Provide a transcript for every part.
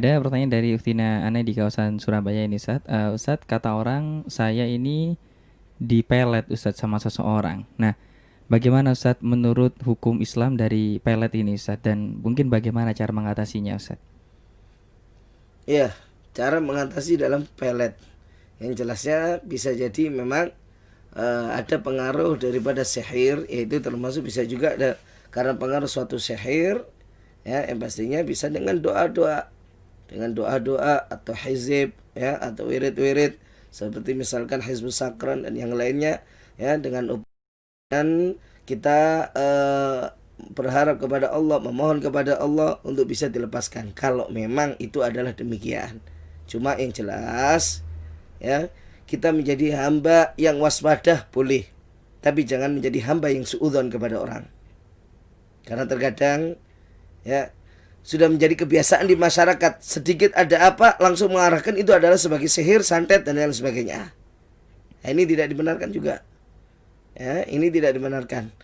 Ada pertanyaan dari Uftina Ana di kawasan Surabaya ini, Ustadz. Ustadz, kata orang saya ini dipelet Ustadz sama seseorang. Nah, bagaimana Ustadz menurut hukum Islam dari pelet ini Ustadz? Dan mungkin bagaimana cara mengatasinya Ustadz? Ya, cara mengatasi dalam pelet. Yang jelasnya bisa jadi memang ada pengaruh daripada sihir, yaitu termasuk bisa juga ada karena pengaruh suatu sihir, ya, yang pastinya bisa dengan doa-doa atau hizib, ya, atau wirid-wirid seperti misalkan hizbus sakran dan yang lainnya, ya, dengan dan kita berharap kepada Allah, memohon kepada Allah untuk bisa dilepaskan kalau memang itu adalah demikian. Cuma yang jelas, ya, kita menjadi hamba yang waspada boleh, tapi jangan menjadi hamba yang suudzon kepada orang. Karena terkadang, ya, sudah menjadi kebiasaan di masyarakat, sedikit ada apa langsung mengarahkan itu adalah sebagai sihir, santet dan lain sebagainya. Nah, ini tidak dibenarkan juga. Ya, ini tidak dibenarkan.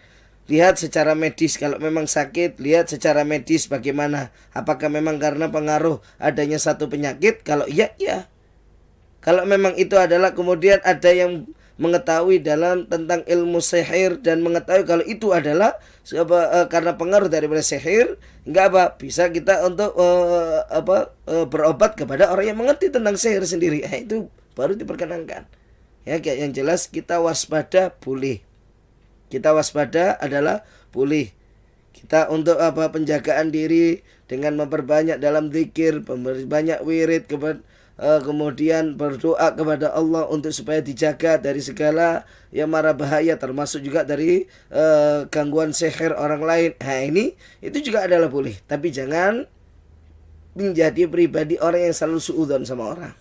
Lihat secara medis, kalau memang sakit, lihat secara medis bagaimana. Apakah memang karena pengaruh adanya satu penyakit? Kalau iya, iya. Kalau memang itu adalah kemudian ada yang mengetahui dalam tentang ilmu sihir dan mengetahui kalau itu adalah karena pengaruh daripada sihir, enggak apa, bisa kita untuk berobat kepada orang yang mengerti tentang sihir sendiri. Itu baru diperkenankan. Ya, yang jelas kita waspada boleh. Kita waspada adalah boleh. Kita untuk penjagaan diri dengan memperbanyak dalam zikir, memperbanyak wirid, kemudian berdoa kepada Allah untuk supaya dijaga dari segala yang mara bahaya, termasuk juga dari gangguan sihir orang lain. Nah, ini itu juga adalah boleh, tapi jangan menjadi pribadi orang yang selalu suudzon sama orang.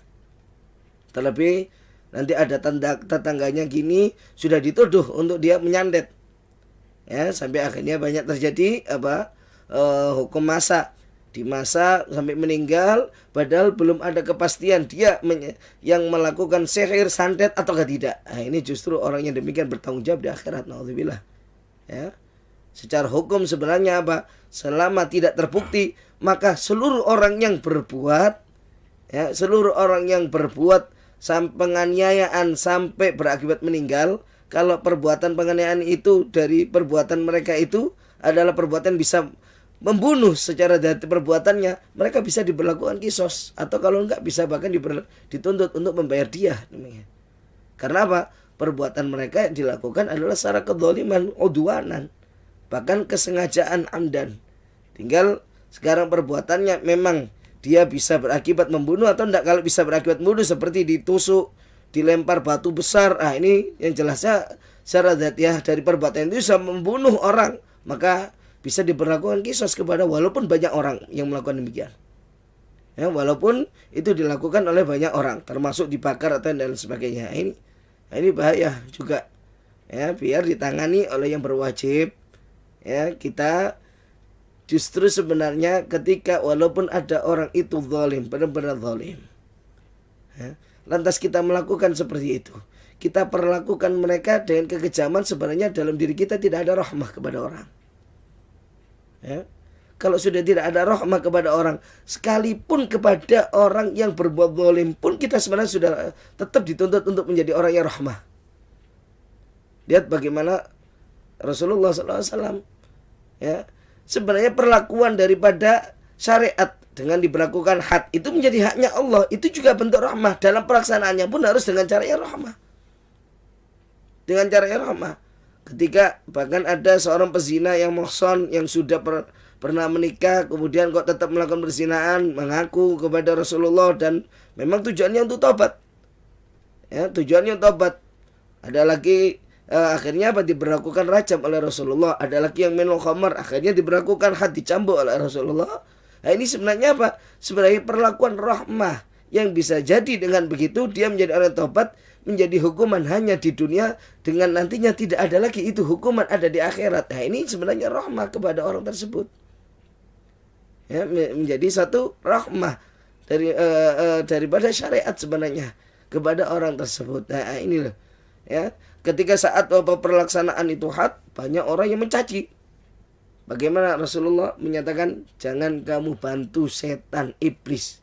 Terlebih nanti ada tetangganya gini sudah dituduh untuk dia menyandet, ya, sampai akhirnya banyak terjadi hukum masa, di masa sampai meninggal padahal belum ada kepastian dia yang melakukan sihir, santet ataukah tidak. Nah, ini justru orang yang demikian bertanggung jawab di akhirat, naudzubillah. Ya, secara hukum sebenarnya selama tidak terbukti, maka seluruh orang yang berbuat, ya, seluruh orang yang berbuat penganiayaan sampai berakibat meninggal, kalau perbuatan penganiayaan itu dari perbuatan mereka itu adalah perbuatan bisa membunuh secara dari perbuatannya, mereka bisa diberlakukan kisos, atau kalau enggak bisa bahkan dituntut untuk membayar diah. Karena apa? Perbuatan mereka yang dilakukan adalah secara kedzaliman, udwanan, bahkan kesengajaan amdan. Tinggal sekarang perbuatannya memang dia bisa berakibat membunuh atau tidak. Kalau bisa berakibat membunuh seperti ditusuk, dilempar batu besar, ini yang jelasnya secara dzatiyah dari perbuatan itu bisa membunuh orang, maka bisa diberlakukan kisos kepada walaupun banyak orang yang melakukan demikian. Ya, walaupun itu dilakukan oleh banyak orang, termasuk dibakar atau dan sebagainya. Ini bahaya juga. Ya, biar ditangani oleh yang berwajib. Ya, kita justru sebenarnya ketika walaupun ada orang itu zalim, benar-benar zalim, ya, lantas kita melakukan seperti itu, kita perlakukan mereka dengan kekejaman, sebenarnya dalam diri kita tidak ada rahmah kepada orang. Ya. Kalau sudah tidak ada rahmah kepada orang, sekalipun kepada orang yang berbuat zalim pun, kita sebenarnya sudah tetap dituntut untuk menjadi orang yang rahmah. Lihat bagaimana Rasulullah SAW, ya, sebenarnya perlakuan daripada syariat dengan diberlakukan had itu menjadi haknya Allah, itu juga bentuk rahmah. Dalam pelaksanaannya pun harus dengan cara yang rahmah. Dengan cara yang rahmah. Ketika bahkan ada seorang pezina yang muhsan, yang sudah pernah menikah, kemudian kok tetap melakukan perzinaan, mengaku kepada Rasulullah dan memang tujuannya untuk tobat. Ya, tujuannya tobat. Ada lagi akhirnya diberlakukan rajam oleh Rasulullah. Ada lagi yang minum khamar, akhirnya diberlakukan had, dicambuk oleh Rasulullah. Nah, ini sebenarnya sebenarnya perlakuan rahmah yang bisa jadi dengan begitu dia menjadi orang tobat, menjadi hukuman hanya di dunia, dengan nantinya tidak ada lagi itu hukuman ada di akhirat. Nah, ini sebenarnya rahmah kepada orang tersebut. Ya, menjadi satu rahmah daripada syariat sebenarnya kepada orang tersebut. Nah, ini loh, ya. Ketika saat pelaksanaan itu had, banyak orang yang mencaci. Bagaimana Rasulullah menyatakan, jangan kamu bantu setan iblis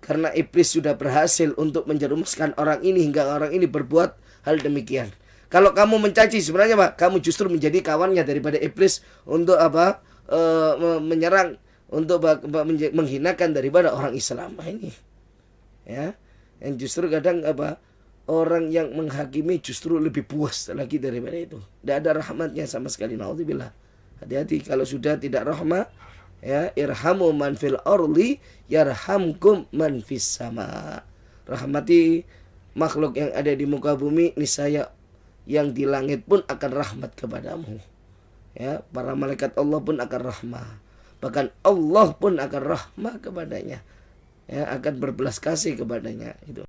karena iblis sudah berhasil untuk menjerumuskan orang ini hingga orang ini berbuat hal demikian. Kalau kamu mencaci, sebenarnya Pak, kamu justru menjadi kawannya daripada iblis untuk apa? Menyerang, untuk menghinakan daripada orang Islam. Nah, ini ya, yang justru kadang apa, orang yang menghakimi justru lebih puas lagi daripada itu. Tidak ada rahmatnya sama sekali. Naudzubillah. Hati-hati kalau sudah tidak rahmat, ya, irhamu man fil ardi yarhamkum man fis sama. Rahmati makhluk yang ada di muka bumi, niscaya yang di langit pun akan rahmat kepadamu. Ya, para malaikat Allah pun akan rahmah. Bahkan Allah pun akan rahmah kepadanya. Ya, akan berbelas kasih kepadanya itu.